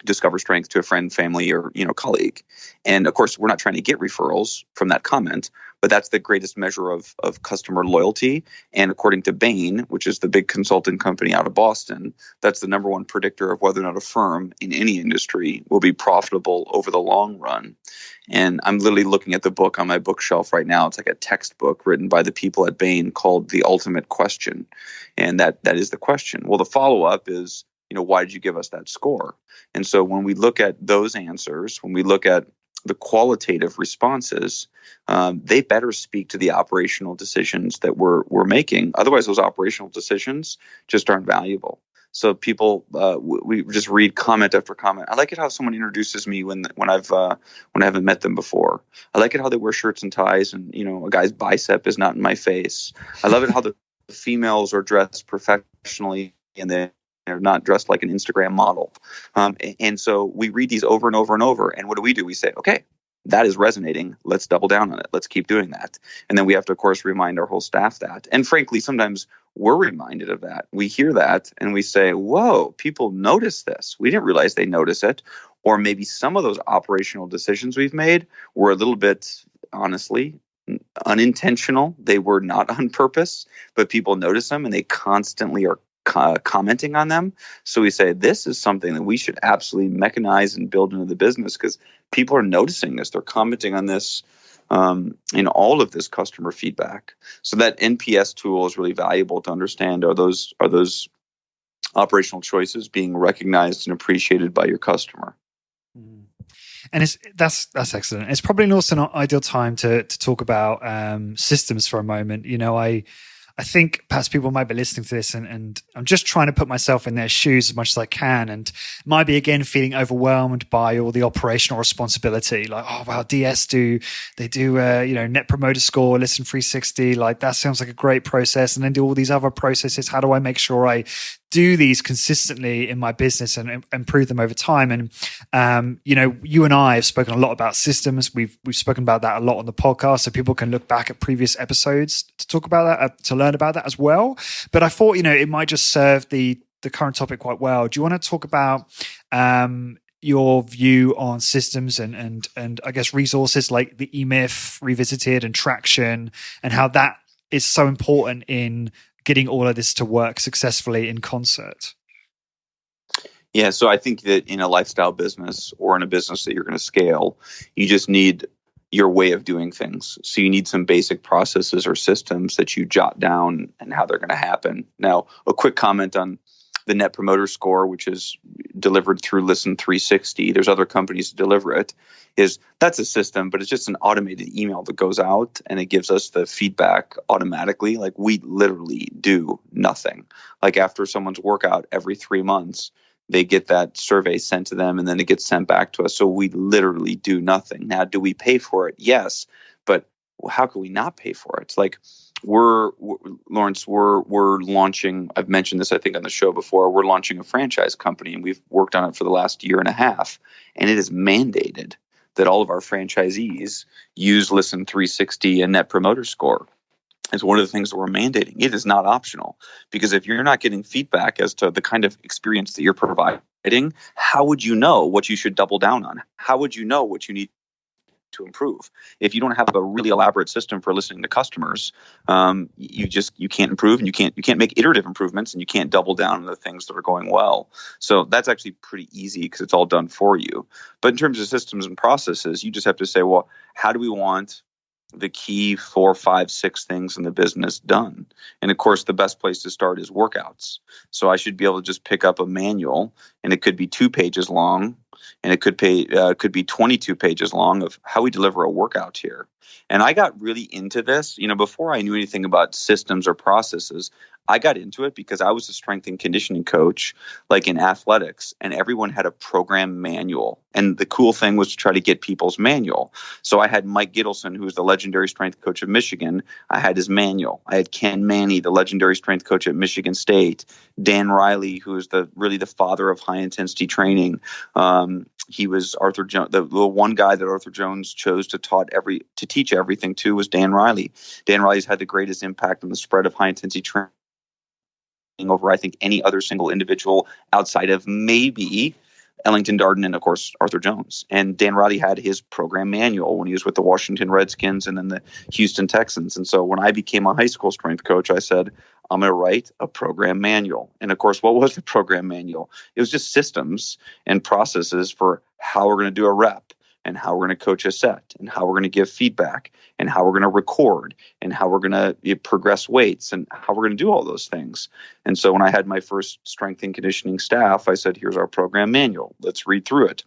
Discover Strength to a friend, family, or colleague? And of course, we're not trying to get referrals from that comment, but that's the greatest measure of customer loyalty. And according to Bain, which is the big consulting company out of Boston, that's the number one predictor of whether or not a firm in any industry will be profitable over the long run. And I'm literally looking at the book on my bookshelf right now. It's like a textbook written by the people at Bain called The Ultimate Question. And that is the question. Well, the follow-up is, why did you give us that score? And so when we look at those answers, when we look at the qualitative responses, they better speak to the operational decisions that we're making. Otherwise, those operational decisions just aren't valuable. So people, we just read comment after comment. I like it how someone introduces me when I haven't met them before. I like it how they wear shirts and ties, and a guy's bicep is not in my face. I love it how the females are dressed professionally and they're not dressed like an Instagram model. And so we read these over and over and over. And what do? We say, okay, that is resonating. Let's double down on it. Let's keep doing that. And then we have to, of course, remind our whole staff that. And frankly, sometimes we're reminded of that. We hear that and we say, whoa, people notice this. We didn't realize they notice it. Or maybe some of those operational decisions we've made were a little bit, honestly, unintentional. They were not on purpose, but people notice them and they constantly are commenting on them. So we say this is something that we should absolutely mechanize and build into the business because people are noticing this. They're commenting on this in all of this customer feedback. So that NPS tool is really valuable to understand, are those operational choices being recognized and appreciated by your customer? And that's excellent. It's probably also an ideal time to talk about systems for a moment. I think perhaps people might be listening to this and I'm just trying to put myself in their shoes as much as I can, and might be again feeling overwhelmed by all the operational responsibility. Like, oh wow, DS do net promoter score, Listen 360, like that sounds like a great process, and then do all these other processes. How do I make sure I do these consistently in my business and improve them over time? And you and I have spoken a lot about systems. We've spoken about that a lot on the podcast, so people can look back at previous episodes to talk about that, to learn about that as well. But I thought it might just serve the current topic quite well. Do you want to talk about your view on systems and I guess resources like the eMyth Revisited and Traction, and how that is so important in getting all of this to work successfully in concert? Yeah, so I think that in a lifestyle business or in a business that you're going to scale, you just need your way of doing things. So you need some basic processes or systems that you jot down and how they're going to happen. Now, a quick comment on the Net Promoter Score, which is delivered through Listen 360. There's other companies that deliver it. That's a system, but it's just an automated email that goes out and it gives us the feedback automatically. Like, we literally do nothing. Like, after someone's workout every 3 months, they get that survey sent to them and then it gets sent back to us. So we literally do nothing. Now, do we pay for it? Yes, but how can we not pay for it? Like, Lawrence, we're launching, I've mentioned this, I think, on the show before, we're launching a franchise company, and we've worked on it for the last year and a half, and it is mandated that all of our franchisees use Listen 360 and Net Promoter Score. It's one of the things that we're mandating. It is not optional, because if you're not getting feedback as to the kind of experience that you're providing, how would you know what you should double down on? How would you know what you need to improve? If you don't have a really elaborate system for listening to customers, you can't improve, and you can't make iterative improvements, and you can't double down on the things that are going well. So that's actually pretty easy because it's all done for you. But in terms of systems and processes, you just have to say, well, how do we want the key 4, 5, 6 things in the business done? And of course, the best place to start is workouts. So I should be able to just pick up a manual, and it could be 2 pages long, and it could be 22 pages long of how we deliver a workout here. And I got really into this, before I knew anything about systems or processes. I got into it because I was a strength and conditioning coach, like in athletics, and everyone had a program manual. And the cool thing was to try to get people's manual. So I had Mike Gittleson, who was the legendary strength coach of Michigan. I had his manual. I had Ken Manny, the legendary strength coach at Michigan State. Dan Riley, who is really the father of high intensity training. He was Arthur Jones. The one guy that Arthur Jones chose to teach everything to was Dan Riley. Dan Riley's had the greatest impact on the spread of high intensity training over, I think, any other single individual outside of maybe Ellington Darden and, of course, Arthur Jones. And Dan Riley had his program manual when he was with the Washington Redskins and then the Houston Texans. And so when I became a high school strength coach, I said, I'm going to write a program manual. And of course, what was the program manual? It was just systems and processes for how we're going to do a rep, and how we're going to coach a set, and how we're going to give feedback, and how we're going to record, and how we're going to progress weights, and how we're going to do all those things. And so when I had my first strength and conditioning staff, I said, here's our program manual. Let's read through it.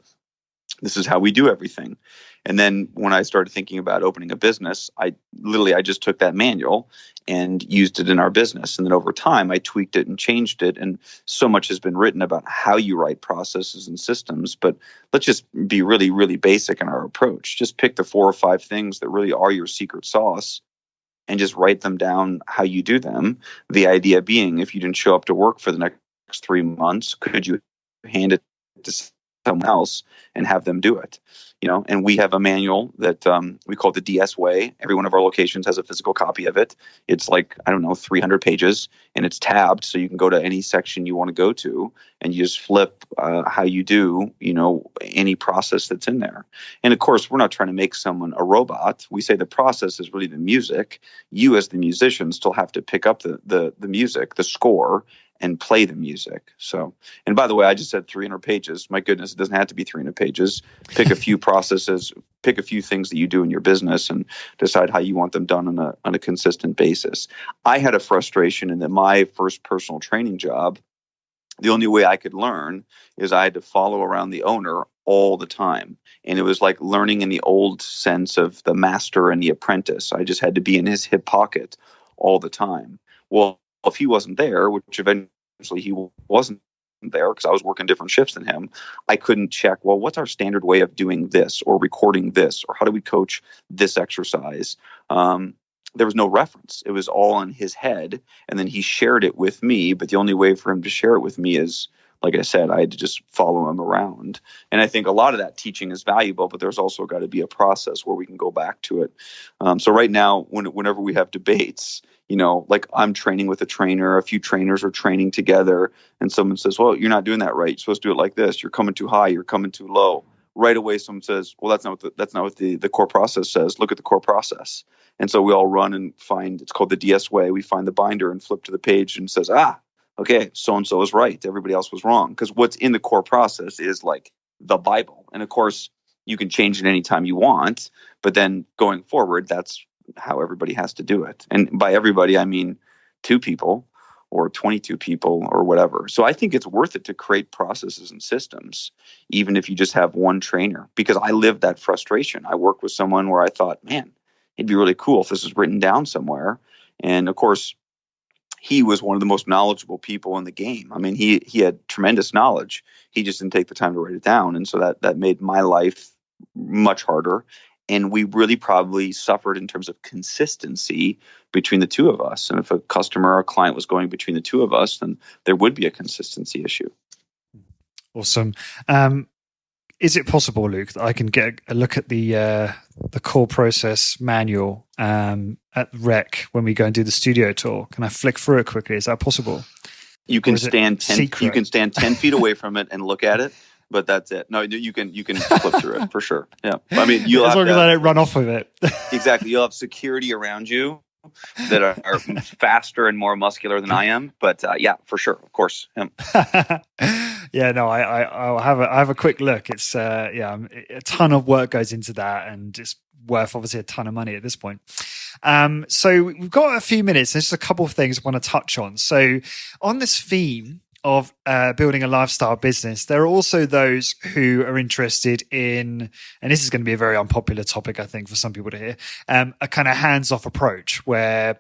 This is how we do everything. And then when I started thinking about opening a business, I just took that manual and used it in our business. And then over time, I tweaked it and changed it. And so much has been written about how you write processes and systems. But let's just be really, really basic in our approach. Just pick the 4 or 5 things that really are your secret sauce and just write them down how you do them. The idea being, if you didn't show up to work for the next 3 months, could you hand it to someone else and have them do it? And we have a manual that we call it the DS Way. Every one of our locations has a physical copy of it. It's 300 pages, and it's tabbed, so you can go to any section you want to go to, and you just flip how you do, any process that's in there. And of course, we're not trying to make someone a robot. We say the process is really the music. You, as the musician, still have to pick up the music, the score, and play the music. So, and by the way, I just said 300 pages. My goodness, it doesn't have to be 300 pages. Pick a few processes, pick a few things that you do in your business, and decide how you want them done on a consistent basis. I had a frustration in that my first personal training job, the only way I could learn is I had to follow around the owner all the time. And it was like learning in the old sense of the master and the apprentice. I just had to be in his hip pocket all the time. Well, if he wasn't there, which eventually he wasn't there because I was working different shifts than him, I couldn't check, well, what's our standard way of doing this or recording this, or how do we coach this exercise? There was no reference. It was all in his head, and then he shared it with me, but the only way for him to share it with me is, like I said, I had to just follow him around. And I think a lot of that teaching is valuable, but there's also got to be a process where we can go back to it. So right now, whenever we have debates, like I'm training with a trainer, a few trainers are training together, and someone says, well, you're not doing that right. You're supposed to do it like this. You're coming too high. You're coming too low. Right away, someone says, well, that's not what the core process says. Look at the core process. And so we all run and find, it's called the DS Way. We find the binder and flip to the page and says, okay, so-and-so is right. Everybody else was wrong. Because what's in the core process is like the Bible. And of course, you can change it anytime you want. But then going forward, that's how everybody has to do it. And by everybody, I mean 2 people. or 22 people or whatever. So I think it's worth it to create processes and systems, even if you just have one trainer, because I lived that frustration. I worked with someone where I thought, man, it'd be really cool if this was written down somewhere. And of course, he was one of the most knowledgeable people in the game. I mean, he had tremendous knowledge. He just didn't take the time to write it down. And so that made my life much harder. And we really probably suffered in terms of consistency between the two of us. And if a customer or a client was going between the two of us, then there would be a consistency issue. Awesome. Is it possible, Luke, that I can get a look at the core process manual at Rec when we go and do the studio tour? Can I flick through it quickly? Is that possible? You can stand 10 feet away from it and look at it, but that's it. No, you can flip through it for sure. Yeah. I mean, as long as I don't run off with it. Exactly. You'll have security around you that are faster and more muscular than I am, but yeah, for sure, of course. Yeah, no, I'll have a quick look. It's a ton of work goes into that, and it's worth obviously a ton of money at this point. So we've got a few minutes. There's just a couple of things I want to touch on. So on this theme of building a lifestyle business, there are also those who are interested in, and this is going to be a very unpopular topic, I think, for some people to hear, a kind of hands-off approach where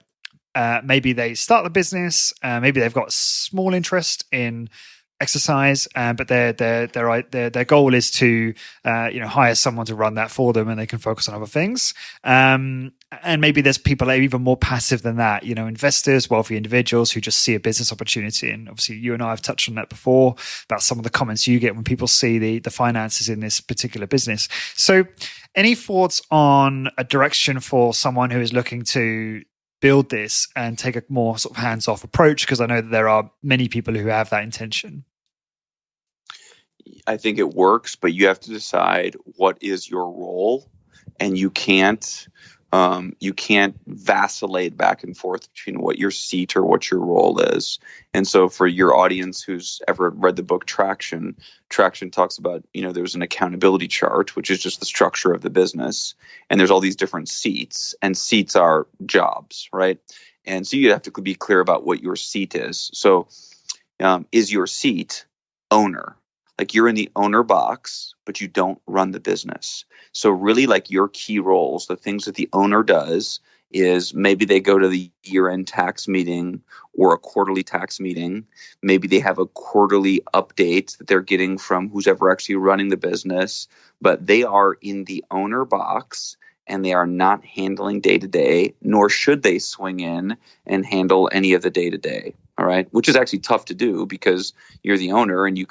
maybe they start the business, maybe they've got a small interest in exercise, but their goal is to hire someone to run that for them, and they can focus on other things. And maybe there's people that are even more passive than that, investors, wealthy individuals who just see a business opportunity. And obviously you and I have touched on that before about some of the comments you get when people see the finances in this particular business. So any thoughts on a direction for someone who is looking to build this and take a more sort of hands-off approach? Because I know that there are many people who have that intention. I think it works, but you have to decide what is your role, and you can't vacillate back and forth between what your seat or what your role is. And so for your audience who's ever read the book Traction talks about, there's an accountability chart, which is just the structure of the business. And there's all these different seats, and seats are jobs, right? And so you have to be clear about what your seat is. So is your seat owner? Like you're in the owner box, but you don't run the business. So really like your key roles, the things that the owner does is maybe they go to the year-end tax meeting or a quarterly tax meeting. Maybe they have a quarterly update that they're getting from who's ever actually running the business, but they are in the owner box and they are not handling day-to-day, nor should they swing in and handle any of the day-to-day. All right, which is actually tough to do because you're the owner and you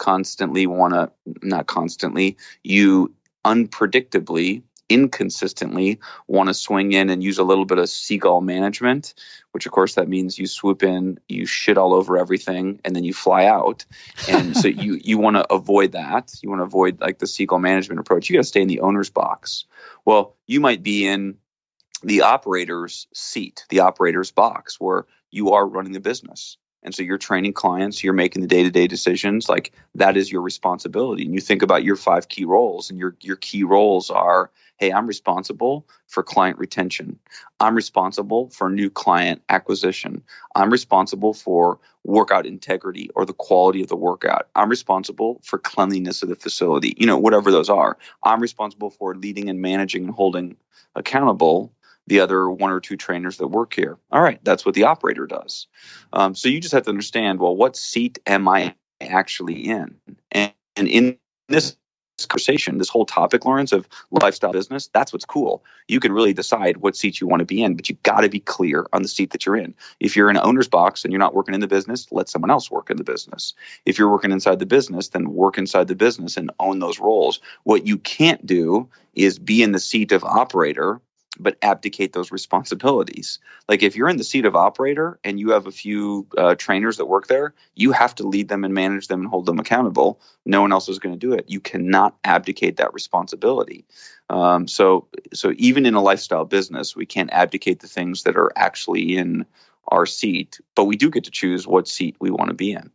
you unpredictably, inconsistently want to swing in and use a little bit of seagull management, which of course that means you swoop in, you shit all over everything, and then you fly out. And so you want to avoid that. You want to avoid like the seagull management approach. You got to stay in the owner's box. Well, you might be in the operator's seat, the operator's box, where you are running the business. And so you're training clients, you're making the day-to-day decisions, like that is your responsibility. And you think about your 5 key roles, and your key roles are, hey, I'm responsible for client retention. I'm responsible for new client acquisition. I'm responsible for workout integrity or the quality of the workout. I'm responsible for cleanliness of the facility, whatever those are. I'm responsible for leading and managing and holding accountable the other 1 or 2 trainers that work here. All right, that's what the operator does. So you just have to understand, well, what seat am I actually in? And in this conversation, this whole topic, Lawrence, of lifestyle business, that's what's cool. You can really decide what seat you want to be in, but you got to be clear on the seat that you're in. If you're in an owner's box and you're not working in the business, let someone else work in the business. If you're working inside the business, then work inside the business and own those roles. What you can't do is be in the seat of operator but abdicate those responsibilities. Like if you're in the seat of operator and you have a few trainers that work there, you have to lead them and manage them and hold them accountable. No one else is going to do it. You cannot abdicate that responsibility. So even in a lifestyle business, we can't abdicate the things that are actually in our seat, but we do get to choose what seat we want to be in.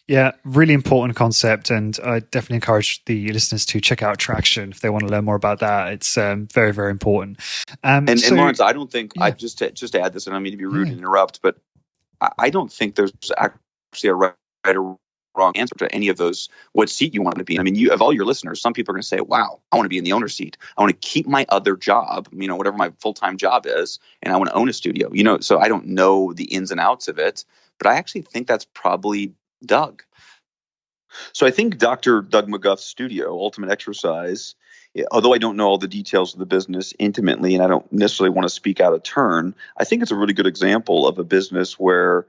Yeah, really important concept, and I definitely encourage the listeners to check out Traction if they want to learn more about that. It's very, very important. And Lawrence, I don't think I just to add this, and I don't mean to be rude and interrupt, but I don't think there's actually a right or wrong answer to any of those, what seat you want to be in. I mean, you of all your listeners, some people are going to say, wow, I want to be in the owner's seat. I want to keep my other job, whatever my full-time job is, and I want to own a studio. So I don't know the ins and outs of it, but I actually think that's probably Doug. So I think Dr. Doug McGuff's studio, Ultimate Exercise, although I don't know all the details of the business intimately, and I don't necessarily want to speak out of turn, I think it's a really good example of a business where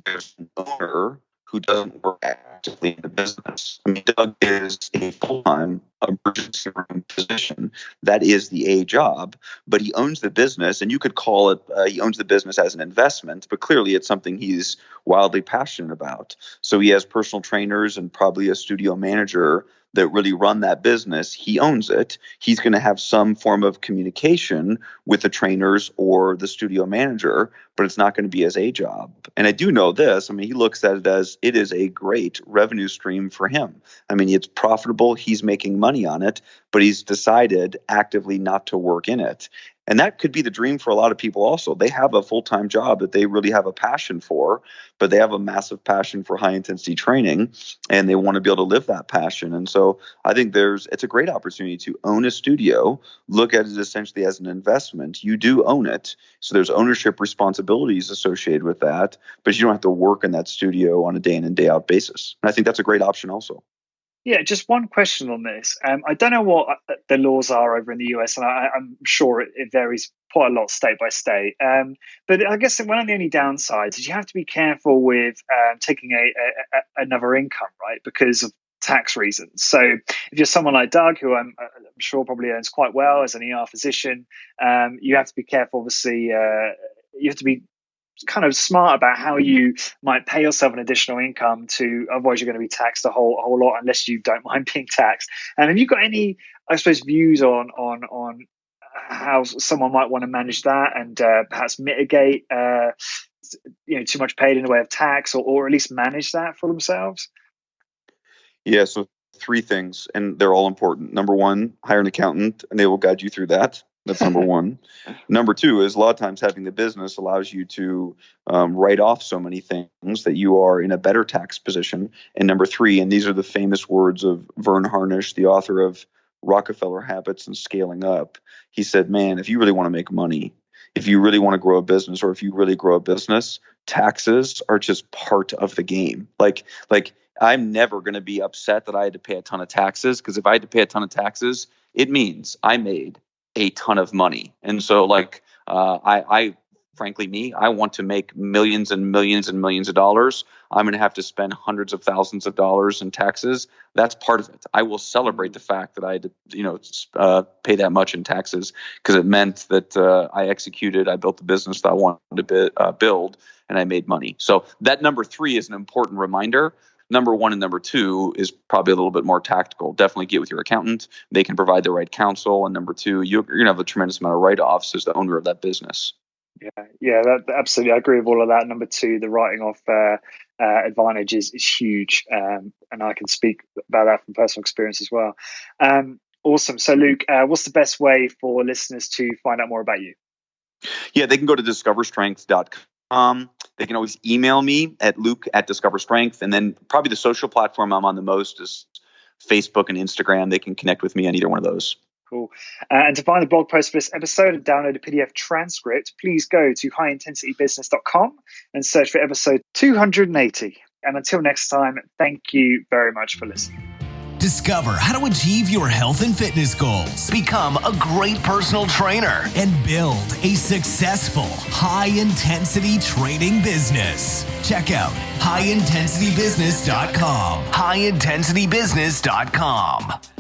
there's an owner who doesn't work actively in the business. I mean, Doug is a full-time emergency room physician. That is the A job, but he owns the business, and you could call it, he owns the business as an investment, but clearly it's something he's wildly passionate about. So he has personal trainers and probably a studio manager that really run that business. He owns it. He's going to have some form of communication with the trainers or the studio manager, but it's not going to be his A job. And I do know this. I mean, he looks at it as it is a great revenue stream for him. I mean, it's profitable. He's making money on it, but he's decided actively not to work in it. And that could be the dream for a lot of people also. They have a full-time job that they really have a passion for, but they have a massive passion for high-intensity training, and they want to be able to live that passion. And so I think it's a great opportunity to own a studio, look at it essentially as an investment. You do own it, so there's ownership responsibilities associated with that, but you don't have to work in that studio on a day in and day out basis. And I think that's a great option also. Yeah, just one question on this. I don't know what the laws are over in the US, and I'm sure it varies quite a lot state by state. But I guess one of the only downsides is you have to be careful with taking another income, right? Because of tax reasons. So if you're someone like Doug, who I'm sure probably earns quite well as an ER physician, you have to be careful. Obviously, you have to be kind of smart about how you might pay yourself an additional income otherwise you're going to be taxed a whole lot unless you don't mind being taxed. And have you got any, I suppose, views on how someone might want to manage that and perhaps mitigate too much paid in the way of tax, or at least manage that for themselves? Yeah, so 3 things, and they're all important. Number 1, hire an accountant, and they will guide you through that. That's number 1. Number 2 is a lot of times having the business allows you to write off so many things that you are in a better tax position. And number 3, and these are the famous words of Vern Harnish, the author of Rockefeller Habits and Scaling Up. He said, man, if you really want to make money, if you really want to grow a business, or if you really grow a business, taxes are just part of the game. Like I'm never going to be upset that I had to pay a ton of taxes, because if I had to pay a ton of taxes, it means I made a ton of money. And so I frankly, I want to make millions and millions and millions of dollars. I'm going to have to spend hundreds of thousands of dollars in taxes. That's part of it. I will celebrate the fact that I had to, pay that much in taxes, because it meant that I built the business that I wanted to build, and I made money. So that number 3 is an important reminder. Number 1 and number 2 is probably a little bit more tactical. Definitely get with your accountant. They can provide the right counsel. And number 2, you're going to have a tremendous amount of write-offs as the owner of that business. Yeah, that, absolutely. I agree with all of that. Number 2, the writing off advantage is huge. And I can speak about that from personal experience as well. Awesome. So Luke, what's the best way for listeners to find out more about you? Yeah, they can go to discoverstrength.com. They can always email me at luke@discoverstrength. And then probably the social platform I'm on the most is Facebook and Instagram. They can connect with me on either one of those. Cool. And to find the blog post for this episode and download a PDF transcript, please go to highintensitybusiness.com and search for episode 280. And until next time, thank you very much for listening. Discover how to achieve your health and fitness goals, become a great personal trainer, and build a successful high-intensity training business. Check out highintensitybusiness.com. highintensitybusiness.com.